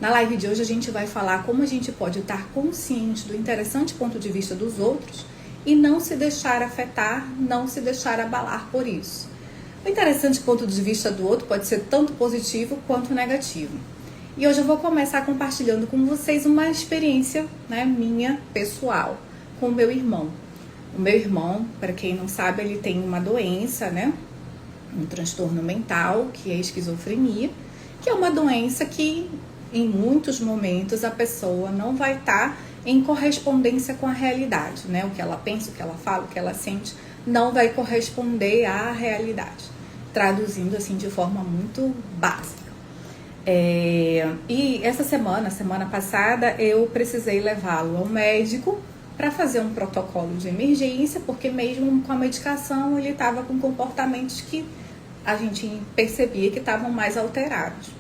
Na live de hoje a gente vai falar como a gente pode estar consciente do interessante ponto de vista dos outros e não se deixar afetar, não se deixar abalar por isso. O interessante ponto de vista do outro pode ser tanto positivo quanto negativo. E hoje eu vou começar compartilhando com vocês uma experiência, minha, pessoal, com o meu irmão. O meu irmão, para quem não sabe, ele tem uma doença, um transtorno mental, que é a esquizofrenia, que é uma doença que, em muitos momentos, a pessoa não vai estar em correspondência com a realidade, O que ela pensa, o que ela fala, o que ela sente, não vai corresponder à realidade. Traduzindo assim de forma muito básica. E essa semana passada, eu precisei levá-lo ao médico para fazer um protocolo de emergência, porque mesmo com a medicação ele estava com comportamentos que a gente percebia que estavam mais alterados.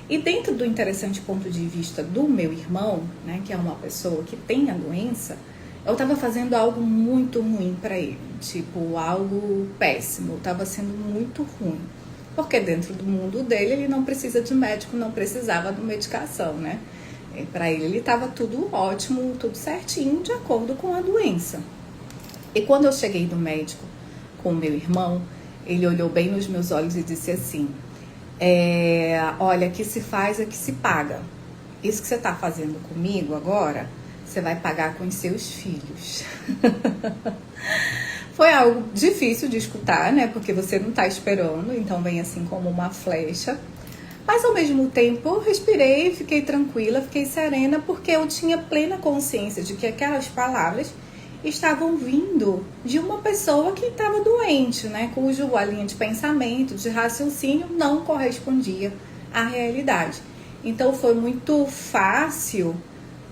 E dentro do interessante ponto de vista do meu irmão, que é uma pessoa que tem a doença, eu estava fazendo algo muito ruim para ele, algo péssimo, estava sendo muito ruim. Porque dentro do mundo dele, ele não precisa de médico, não precisava de medicação, Para ele estava tudo ótimo, tudo certinho, de acordo com a doença. E quando eu cheguei no médico com o meu irmão, ele olhou bem nos meus olhos e disse assim: olha, que se faz é que se paga. Isso que você está fazendo comigo agora, você vai pagar com os seus filhos. Foi algo difícil de escutar, Porque você não está esperando, então vem assim como uma flecha. Mas ao mesmo tempo eu respirei, fiquei tranquila, fiquei serena, porque eu tinha plena consciência de que aquelas palavras estavam vindo de uma pessoa que estava doente, Cujo a linha de pensamento, de raciocínio não correspondia à realidade. Então foi muito fácil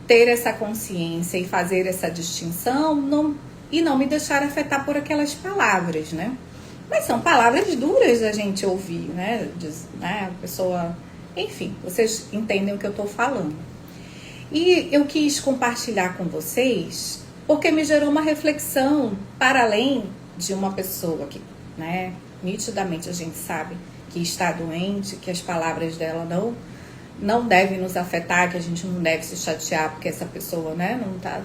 ter essa consciência e fazer essa distinção e não me deixar afetar por aquelas palavras, Mas são palavras duras da gente ouvir, A pessoa... Enfim, vocês entendem o que eu estou falando. E eu quis compartilhar com vocês porque me gerou uma reflexão para além de uma pessoa que, nitidamente a gente sabe que está doente, que as palavras dela não devem nos afetar, que a gente não deve se chatear porque essa pessoa, não tá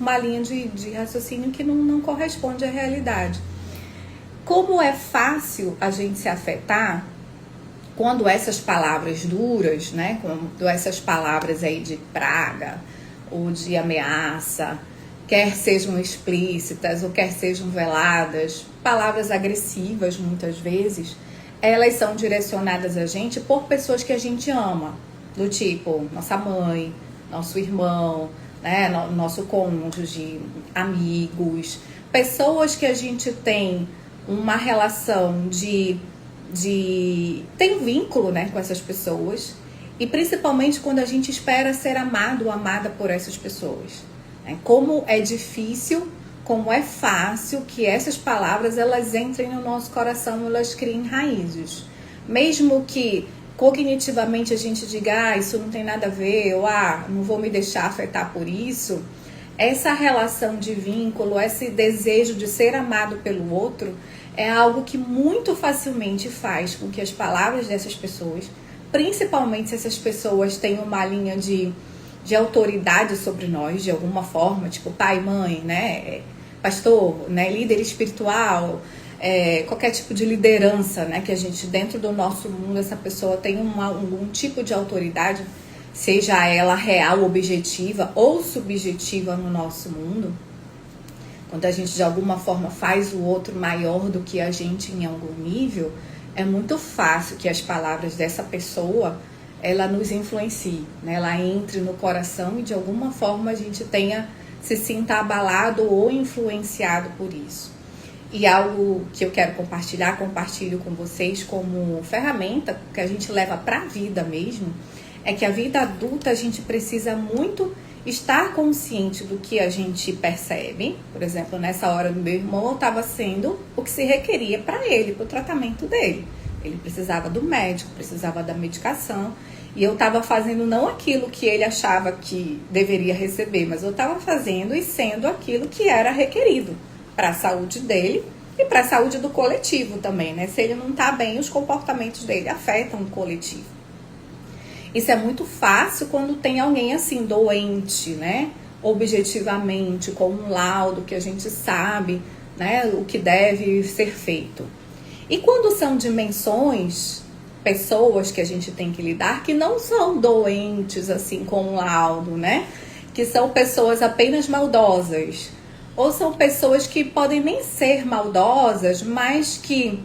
uma linha de raciocínio que não corresponde à realidade. Como é fácil a gente se afetar quando essas palavras duras, quando essas palavras aí de praga ou de ameaça, quer sejam explícitas ou quer sejam veladas, palavras agressivas muitas vezes, elas são direcionadas a gente por pessoas que a gente ama, do tipo nossa mãe, nosso irmão, nosso cônjuge, amigos, pessoas que a gente tem uma relação tem um vínculo, com essas pessoas, e principalmente quando a gente espera ser amado ou amada por essas pessoas. Como é difícil, como é fácil que essas palavras elas entrem no nosso coração, elas criem raízes. Mesmo que cognitivamente a gente diga, isso não tem nada a ver, ou não vou me deixar afetar por isso, essa relação de vínculo, esse desejo de ser amado pelo outro, é algo que muito facilmente faz com que as palavras dessas pessoas, principalmente se essas pessoas têm uma linha de autoridade sobre nós, de alguma forma, tipo pai, mãe, pastor, líder espiritual, qualquer tipo de liderança, que a gente, dentro do nosso mundo, essa pessoa tem algum tipo de autoridade, seja ela real, objetiva ou subjetiva no nosso mundo. Quando a gente de alguma forma faz o outro maior do que a gente em algum nível, é muito fácil que as palavras dessa pessoa, ela nos influencie, Ela entre no coração e de alguma forma a gente se sinta abalado ou influenciado por isso. E algo que eu quero compartilho com vocês como ferramenta que a gente leva para a vida mesmo, é que a vida adulta a gente precisa muito estar consciente do que a gente percebe. Por exemplo, nessa hora do meu irmão, eu estava sendo o que se requeria para ele, para o tratamento dele. Ele precisava do médico, precisava da medicação, e eu estava fazendo não aquilo que ele achava que deveria receber, mas eu estava fazendo e sendo aquilo que era requerido para a saúde dele e para a saúde do coletivo também, Se ele não está bem, os comportamentos dele afetam o coletivo. Isso é muito fácil quando tem alguém assim, doente, né? Objetivamente, com um laudo que a gente sabe, né, o que deve ser feito. E quando são dimensões, pessoas que a gente tem que lidar, que não são doentes assim com um laudo, né? Que são pessoas apenas maldosas. Ou são pessoas que podem nem ser maldosas, mas que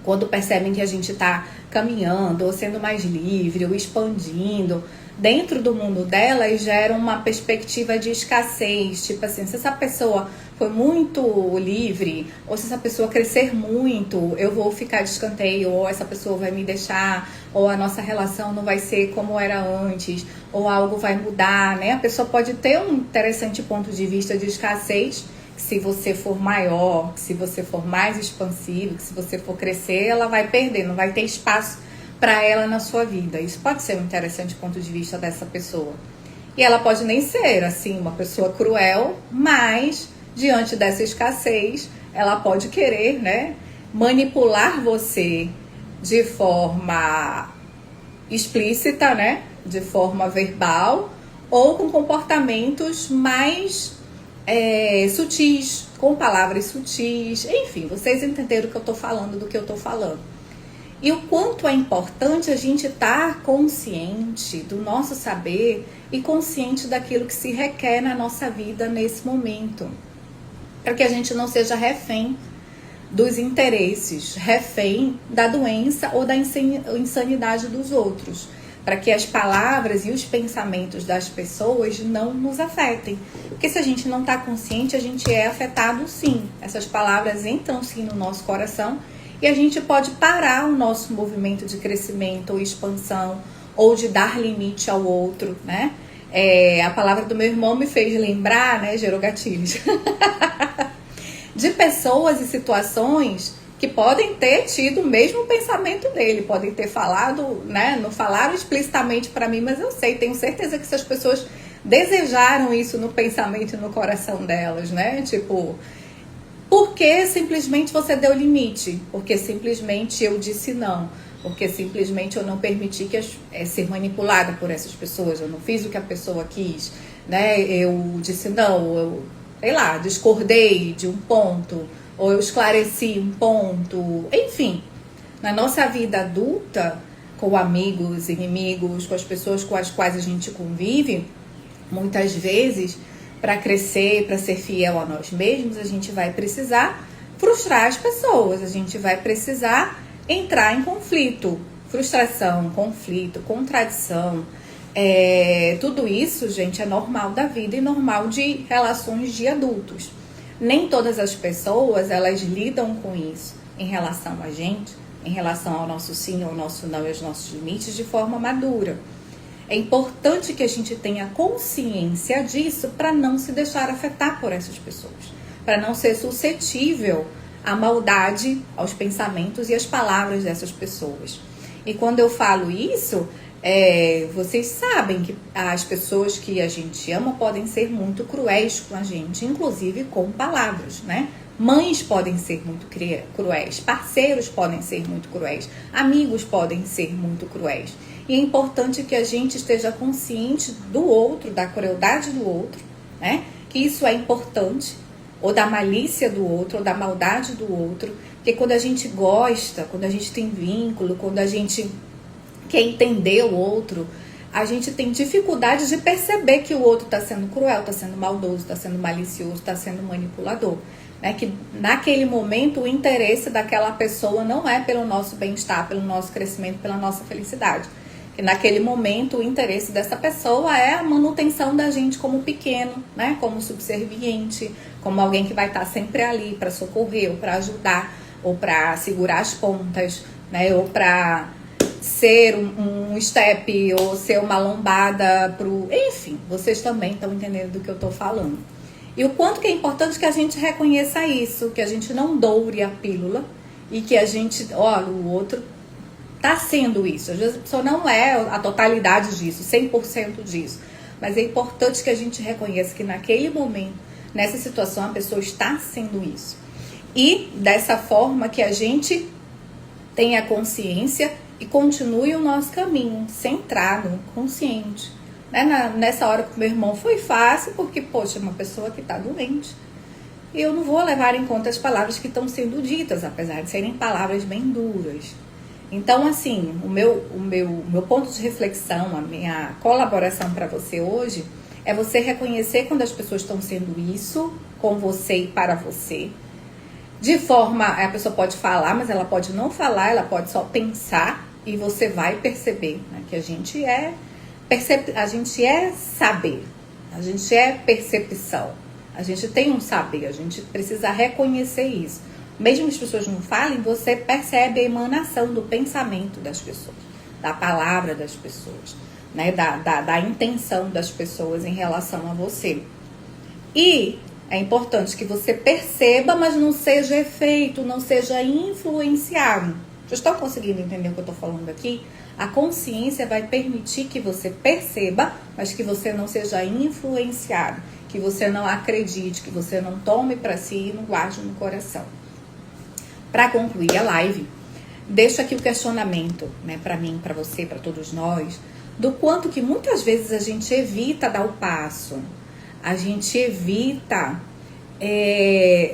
quando percebem que a gente está caminhando, ou sendo mais livre, ou expandindo, dentro do mundo delas gera uma perspectiva de escassez. Tipo assim, se essa pessoa foi muito livre, ou se essa pessoa crescer muito, eu vou ficar de escanteio, ou essa pessoa vai me deixar, ou a nossa relação não vai ser como era antes, ou algo vai mudar, né? A pessoa pode ter um interessante ponto de vista de escassez, que se você for maior, que se você for mais expansivo, que se você for crescer, ela vai perder, não vai ter espaço para ela na sua vida. Isso pode ser um interessante ponto de vista dessa pessoa. E ela pode nem ser, assim, uma pessoa cruel, mas diante dessa escassez, ela pode querer, né, manipular você de forma explícita, né, de forma verbal, ou com comportamentos mais sutis, com palavras sutis, enfim, vocês entenderam o que eu tô falando, do que eu tô falando. E o quanto é importante a gente estar consciente do nosso saber e consciente daquilo que se requer na nossa vida nesse momento. Para que a gente não seja refém dos interesses, refém da doença ou da insanidade dos outros. Para que as palavras e os pensamentos das pessoas não nos afetem. Porque se a gente não está consciente, a gente é afetado sim. Essas palavras entram sim no nosso coração e a gente pode parar o nosso movimento de crescimento ou expansão, ou de dar limite ao outro, né? A palavra do meu irmão me fez lembrar, né? Gerou gatilhos. De pessoas e situações que podem ter tido o mesmo pensamento dele, podem ter falado, né? Não falaram explicitamente para mim, mas eu sei, tenho certeza que essas pessoas desejaram isso no pensamento e no coração delas, né? Tipo, porque simplesmente você deu limite, porque simplesmente eu disse não, porque simplesmente eu não permiti ser manipulada por essas pessoas, eu não fiz o que a pessoa quis, né? Eu disse não, eu, sei lá, discordei de um ponto, ou eu esclareci um ponto, enfim. Na nossa vida adulta, com amigos, inimigos, com as pessoas com as quais a gente convive, muitas vezes, para crescer, para ser fiel a nós mesmos, a gente vai precisar frustrar as pessoas, a gente vai precisar entrar em conflito, frustração, conflito, contradição. Tudo isso, gente, é normal da vida e normal de relações de adultos. Nem todas as pessoas, elas lidam com isso em relação a gente, em relação ao nosso sim, ao nosso não e aos nossos limites de forma madura. É importante que a gente tenha consciência disso para não se deixar afetar por essas pessoas, para não ser suscetível à maldade, aos pensamentos e às palavras dessas pessoas. E quando eu falo isso, vocês sabem que as pessoas que a gente ama podem ser muito cruéis com a gente, inclusive com palavras, né? Mães podem ser muito cruéis, parceiros podem ser muito cruéis, amigos podem ser muito cruéis. E é importante que a gente esteja consciente do outro, da crueldade do outro, né? Que isso é importante, ou da malícia do outro, ou da maldade do outro. Porque quando a gente gosta, quando a gente tem vínculo, quando a gente quer entender o outro, a gente tem dificuldade de perceber que o outro está sendo cruel, está sendo maldoso, está sendo malicioso, está sendo manipulador. Né? Que naquele momento o interesse daquela pessoa não é pelo nosso bem-estar, pelo nosso crescimento, pela nossa felicidade. Que naquele momento o interesse dessa pessoa é a manutenção da gente como pequeno, né? Como subserviente, como alguém que vai estar sempre ali para socorrer, ou para ajudar, ou para segurar as pontas, né? Ou para ser um step, ou ser uma lombada pro... Enfim, vocês também estão entendendo do que eu estou falando. E o quanto que é importante que a gente reconheça isso, que a gente não doure a pílula e que a gente, olha, o outro tá sendo isso. Às vezes a pessoa não é a totalidade disso, 100% disso. Mas é importante que a gente reconheça que naquele momento, nessa situação, a pessoa está sendo isso. E dessa forma que a gente tenha consciência e continue o nosso caminho, centrado, consciente. Né? Nessa hora com meu irmão foi fácil, porque, poxa, é uma pessoa que está doente. E eu não vou levar em conta as palavras que estão sendo ditas, apesar de serem palavras bem duras. Então, assim, o meu ponto de reflexão, a minha colaboração para você hoje é você reconhecer quando as pessoas estão sendo isso com você e para você. De forma, a pessoa pode falar, mas ela pode não falar, ela pode só pensar e você vai perceber, né, que a gente é saber, a gente é percepção, a gente tem um saber, a gente precisa reconhecer isso. Mesmo que as pessoas não falem, você percebe a emanação do pensamento das pessoas, da palavra das pessoas, né, da intenção das pessoas em relação a você. E é importante que você perceba, mas não seja efeito, não seja influenciado. Vocês estão conseguindo entender o que eu estou falando aqui? A consciência vai permitir que você perceba, mas que você não seja influenciado, que você não acredite, que você não tome para si e não guarde no coração. Para concluir a live, deixo aqui o questionamento, né, para mim, para você, para todos nós, do quanto que muitas vezes a gente evita dar o passo. A gente evita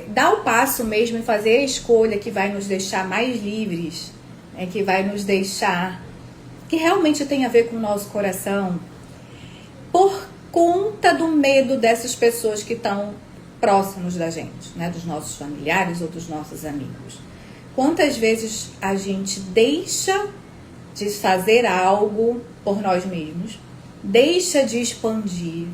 dar o passo mesmo e fazer a escolha que vai nos deixar mais livres, que vai nos deixar, que realmente tem a ver com o nosso coração, por conta do medo dessas pessoas que estão próximos da gente, né, dos nossos familiares ou dos nossos amigos. Quantas vezes a gente deixa de fazer algo por nós mesmos, deixa de expandir,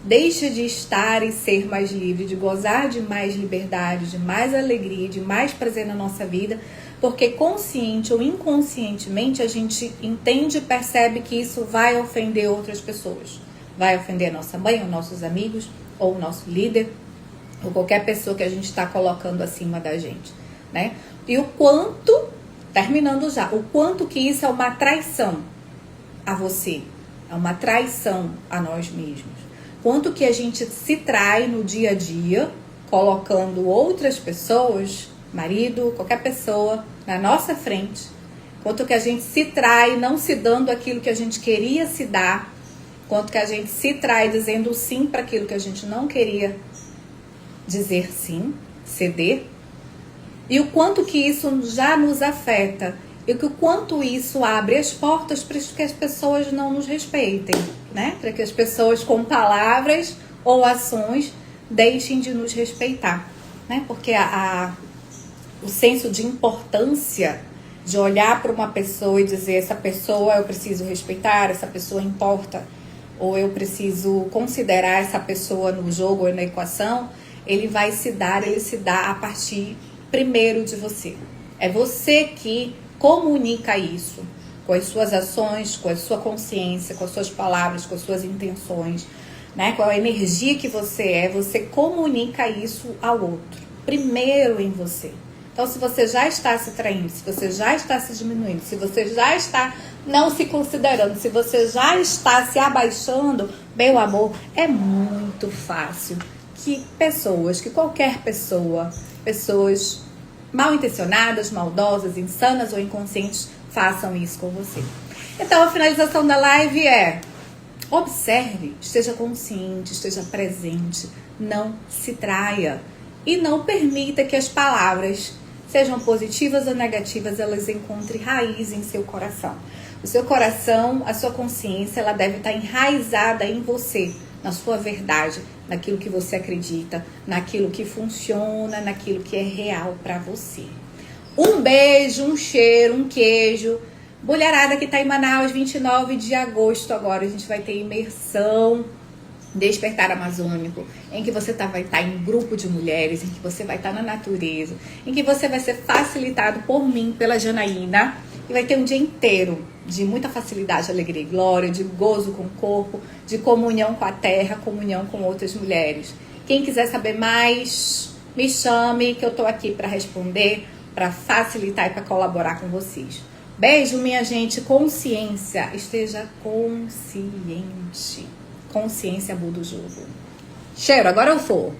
deixa de estar e ser mais livre, de gozar de mais liberdade, de mais alegria, de mais prazer na nossa vida, porque consciente ou inconscientemente a gente entende e percebe que isso vai ofender outras pessoas. Vai ofender a nossa mãe, ou nossos amigos, ou o nosso líder, ou qualquer pessoa que a gente está colocando acima da gente, né? E o quanto, terminando já, o quanto que isso é uma traição a você, é uma traição a nós mesmos. Quanto que a gente se trai no dia a dia, colocando outras pessoas, marido, qualquer pessoa, na nossa frente. Quanto que a gente se trai não se dando aquilo que a gente queria se dar. Quanto que a gente se trai dizendo sim para aquilo que a gente não queria dizer sim, ceder. E o quanto que isso já nos afeta. E o quanto isso abre as portas para que as pessoas não nos respeitem, né? Para que as pessoas com palavras ou ações deixem de nos respeitar, né? Porque o senso de importância de olhar para uma pessoa e dizer essa pessoa eu preciso respeitar, essa pessoa importa, ou eu preciso considerar essa pessoa no jogo ou na equação, ele se dá a partir primeiro de você. É você que comunica isso com as suas ações, com a sua consciência, com as suas palavras, com as suas intenções, né? Com a energia que você comunica isso ao outro, primeiro em você. Então, se você já está se traindo, se você já está se diminuindo, se você já está não se considerando, se você já está se abaixando, meu amor, é muito fácil que qualquer pessoa, pessoas mal intencionadas, maldosas, insanas ou inconscientes façam isso com você. Então a finalização da live é: observe, esteja consciente, esteja presente, não se traia e não permita que as palavras, sejam positivas ou negativas, elas encontrem raiz em seu coração. O seu coração, a sua consciência, ela deve estar enraizada em você, na sua verdade, naquilo que você acredita, naquilo que funciona, naquilo que é real para você. Um beijo, um cheiro, um queijo. Mulherada que está em Manaus, 29 de agosto agora, a gente vai ter imersão Despertar Amazônico, em que você vai estar em grupo de mulheres, em que você vai estar na natureza, em que você vai ser facilitado por mim, pela Janaína, e vai ter um dia inteiro de muita facilidade, alegria e glória, de gozo com o corpo, de comunhão com a terra, comunhão com outras mulheres. Quem quiser saber mais, me chame, que eu tô aqui para responder, para facilitar e para colaborar com vocês. Beijo, minha gente. Consciência. Esteja consciente. Consciência muda o jogo. Cheiro, agora eu vou.